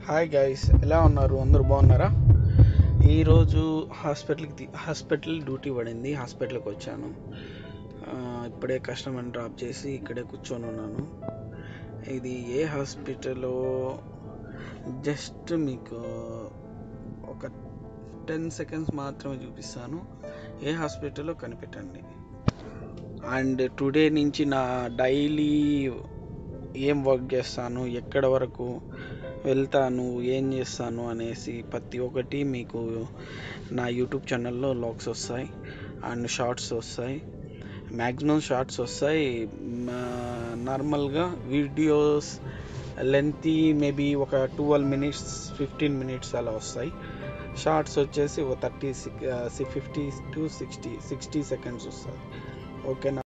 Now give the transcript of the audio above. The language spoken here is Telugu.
హాయ్ గైస్, ఎలా ఉన్నారు? అందరూ బాగున్నారా? ఈరోజు హాస్పిటల్ డ్యూటీ పడింది. హాస్పిటల్కి వచ్చాను. ఇప్పుడే కస్టమర్ని డ్రాప్ చేసి ఇక్కడే కూర్చొని ఉన్నాను. ఇది ఏ హాస్పిటలో జస్ట్ మీకు ఒక 10 సెకండ్స్ మాత్రమే చూపిస్తాను. ఏ హాస్పిటల్లో కనిపెట్టండి. అండ్ టుడే నుంచి నా డైలీ ఏం వర్క్ చేస్తాను, ఎక్కడ వరకు వెళ్తాను, ఏం చేస్తాను అనేసి ప్రతి ఒక్కటి మీకు నా యూట్యూబ్ ఛానల్లో లాగ్స్ వస్తాయి అండ్ షార్ట్స్ వస్తాయి. మ్యాక్సిమం షార్ట్స్ వస్తాయి. నార్మల్గా వీడియోస్ లెంతీ మేబీ ఒక 12 మినిట్స్ 15 మినిట్స్ అలా వస్తాయి. షార్ట్స్ వచ్చేసి ఒక 50 to 60 సెకండ్స్ వస్తాయి. ఓకేనా?